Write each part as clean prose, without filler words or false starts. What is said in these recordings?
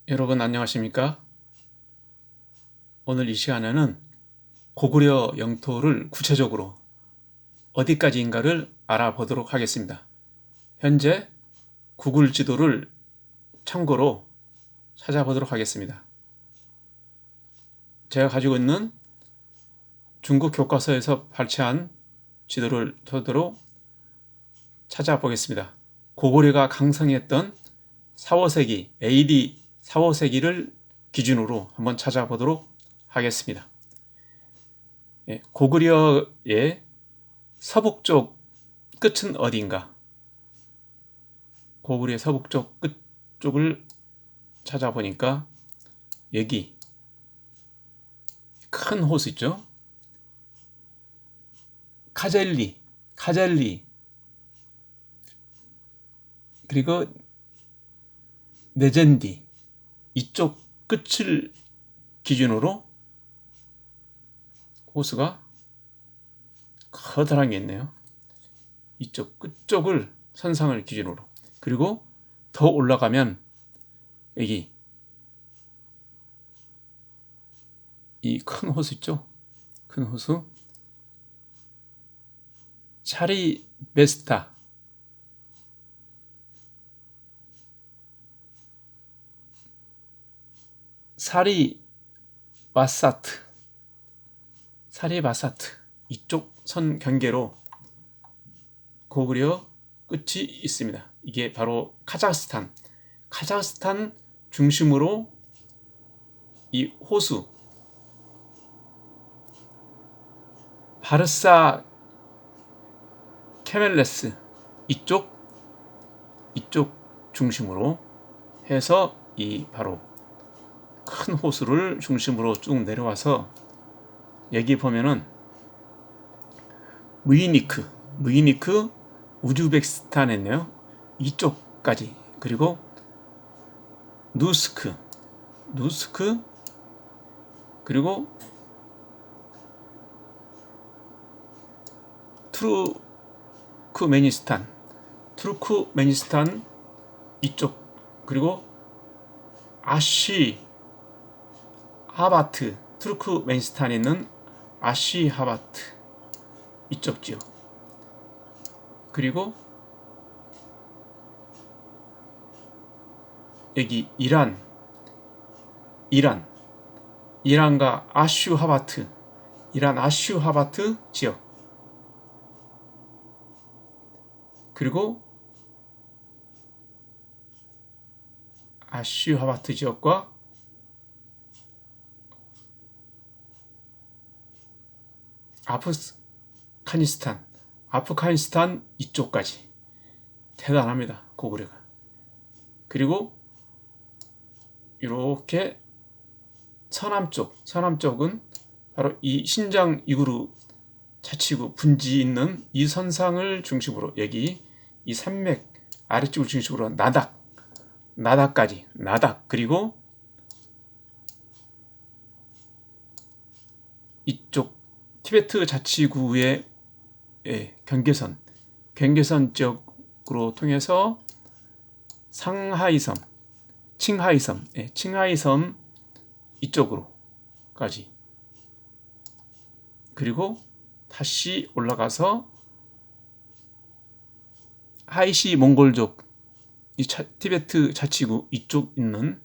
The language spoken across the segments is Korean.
여러분 안녕하십니까? 오늘 이 시간에는 고구려 영토를 구체적으로 어디까지인가를 알아보도록 하겠습니다. 현재 구글 지도를 참고로 찾아보도록 하겠습니다. 제가 가지고 있는 중국 교과서에서 발췌한 지도를 토대로 찾아보겠습니다. 고구려가 강성했던 4, 5세기, AD 4, 5세기를 기준으로 한번 찾아보도록 하겠습니다. 고구려의 서북쪽 끝은 어디인가? 고구려의 서북쪽 끝쪽을 찾아보니까 여기 큰 호수 있죠? 카젤리, 그리고 네젠디 이쪽 끝을 기준으로 호수가 커다란 게 있네요. 이쪽 끝쪽을 선상을 기준으로. 그리고 더 올라가면 여기 이 큰 호수 있죠? 큰 호수 차리베스타, 사리바사트 이쪽 선 경계로 고구려 끝이 있습니다. 이게 바로 카자흐스탄 중심으로 이 호수 바르사 케멜레스 이쪽 중심으로 해서 이 바로 큰 호수를 중심으로 쭉 내려와서 여기 보면은 무이니크 우즈베키스탄에 있네요. 이쪽까지. 그리고 누스크 그리고 투르크메니스탄 이쪽. 그리고 아시하바트, 투르크메니스탄에 있는 아시하바트 이쪽 지역. 그리고 여기 이란과 이란 아슈하바트 지역. 그리고 아슈하바트 지역과 아프가니스탄 이쪽까지. 대단합니다, 고구려가. 그리고 이렇게 서남쪽은 바로 이 신장 이구르 자치구 분지 있는 이 선상을 중심으로 여기 이 산맥 아래쪽을 중심으로 나닥까지. 그리고 이쪽 티베트 자치구의 경계선 지역으로 통해서 칭하이섬 이쪽으로까지. 그리고 다시 올라가서 하이시 몽골족 이 티베트 자치구 이쪽 있는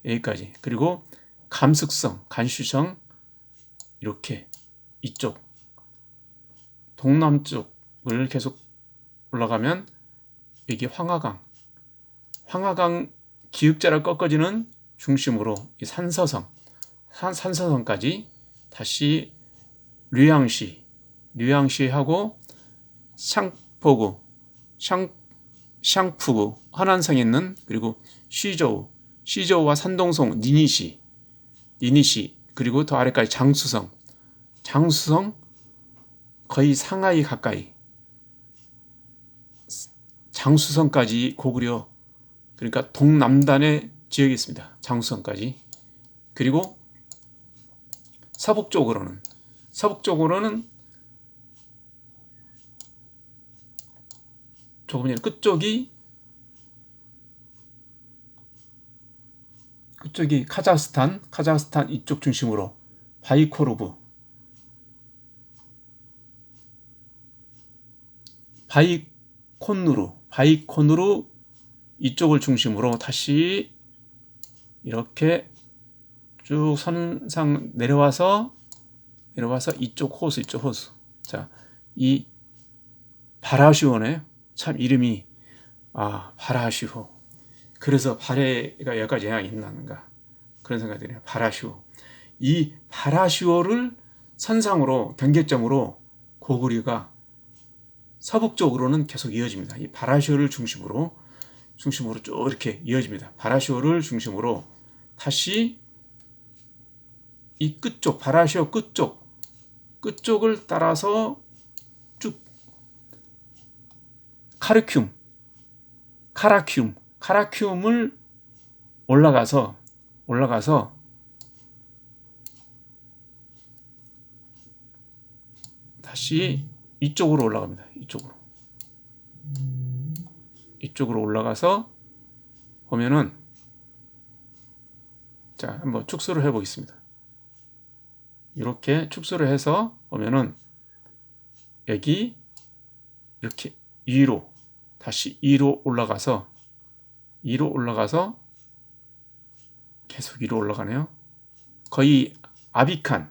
여기까지. 그리고 간슈성 이렇게 이쪽 동남쪽을 계속 올라가면 여기 황하강 기역자를 꺾어지는 중심으로 이 산서성까지 다시 류양시하고 샹푸구 허난성에 있는, 그리고 시저우와 산동송 니니시 그리고 더 아래까지 장수성 거의 상하이 가까이 장수성까지 고구려, 그러니까 동남단의 지역이 있습니다. 장수성까지. 그리고 서북쪽으로는 조금 전에 끝쪽이 그쪽이 카자흐스탄 이쪽 중심으로 바이코누르 이쪽을 중심으로 다시 이렇게 쭉 선상 내려와서 이쪽 호수. 자, 이 바라슈호네요. 참 이름이 바라슈호. 그래서 발해가 여기까지 영향이 있나는가 그런 생각이 드네요. 바라슈호. 이 바라슈호를 선상으로 경계점으로 고구려가 서북쪽으로는 계속 이어집니다. 이 바라슈호를 중심으로 쭉 이렇게 이어집니다. 바라슈호를 중심으로 다시 이 끝쪽, 바라슈호 끝쪽을 따라서 쭉 카라큐움을 올라가서 다시 이쪽으로 올라갑니다. 이쪽으로 올라가서 보면은, 자, 한번 축소를 해 보겠습니다. 이렇게 축소를 해서 보면은 여기 이렇게 다시 위로 올라가서 계속 위로 올라가네요. 거의 아비칸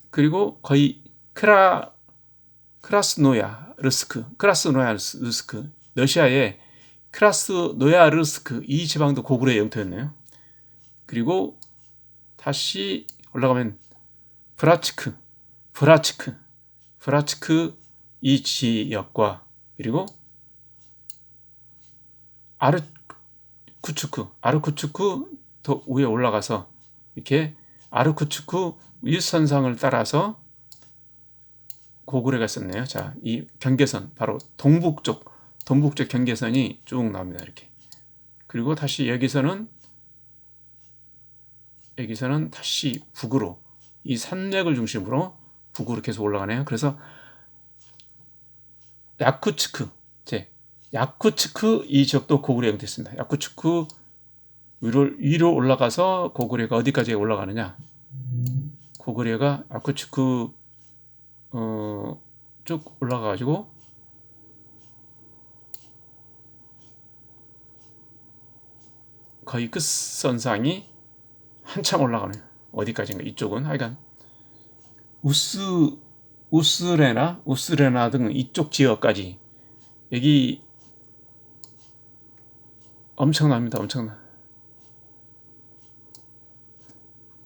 그리고 거의 크라스노야르스크 러시아의 크라스노야르스크 이 지방도 고구려의 영토였네요. 그리고 다시 올라가면 브라츠크 이 지역과 그리고 아르쿠츠크 더 위에 올라가서 이렇게 아르쿠츠크 윗선상을 따라서 고구려가 썼네요. 자, 이 경계선 바로 동북쪽 경계선이 쭉 나옵니다. 이렇게. 그리고 다시 여기서는 다시 북으로 이 산맥을 중심으로 북으로 계속 올라가네요. 그래서 야쿠츠크 이 지역도 고구려 영토였습니다. 야쿠츠크 위로 올라가서 고구려가 어디까지 올라가느냐? 고구려가 야쿠츠크 쭉 올라가가지고 거의 끝선상이 한참 올라가네요. 어디까지인가? 이쪽은 하여간 우스레나 등 이쪽 지역까지 여기 엄청납니다.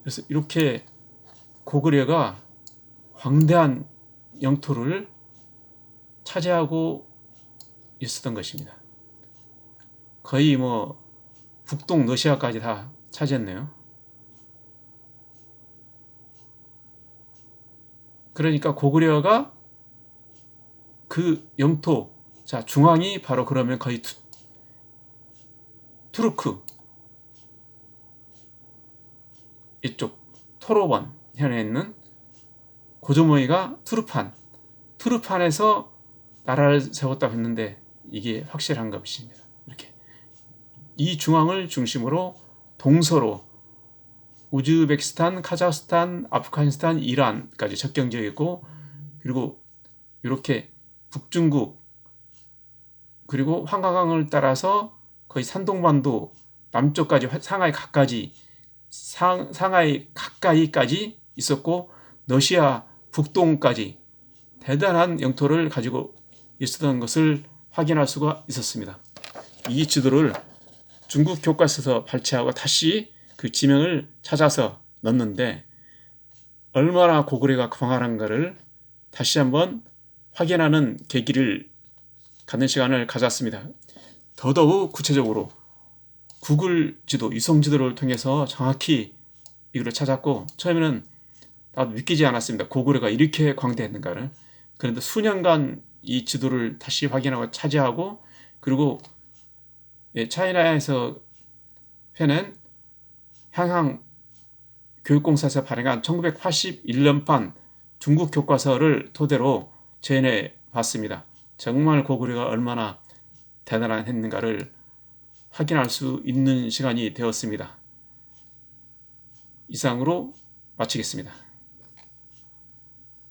그래서 이렇게 고구려가 광대한 영토를 차지하고 있었던 것입니다. 거의 북동 러시아까지 다 차지했네요. 그러니까 고구려가 그 영토, 자, 중앙이 바로 그러면 거의 투르크 이쪽 토로번 현에 있는 고조모이가 투르판에서 나라를 세웠다고 했는데 이게 확실한 것입니다. 이렇게 이 중앙을 중심으로 동서로 우즈베키스탄, 카자흐스탄, 아프가니스탄, 이란까지 접경지역이 있고, 그리고 이렇게 북중국 그리고 황가강을 따라서 거의 산동반도 남쪽까지 상하이 가까이까지 있었고, 러시아 북동까지 대단한 영토를 가지고 있었던 것을 확인할 수가 있었습니다. 이 지도를 중국 교과서에서 발췌하고 다시 그 지명을 찾아서 넣었는데 얼마나 고구려가 광활한가를 다시 한번 확인하는 계기를 갖는 시간을 가졌습니다. 더더욱 구체적으로 구글 지도, 위성 지도를 통해서 정확히 이걸 찾았고, 처음에는 나도 믿기지 않았습니다. 고구려가 이렇게 광대했는가를. 그런데 수년간 이 지도를 다시 확인하고 차지하고, 그리고 차이나에서 펴낸 향항 교육공사에서 발행한 1981년판 중국 교과서를 토대로 재현해 봤습니다. 정말 고구려가 얼마나 대단했는가를 확인할 수 있는 시간이 되었습니다. 이상으로 마치겠습니다.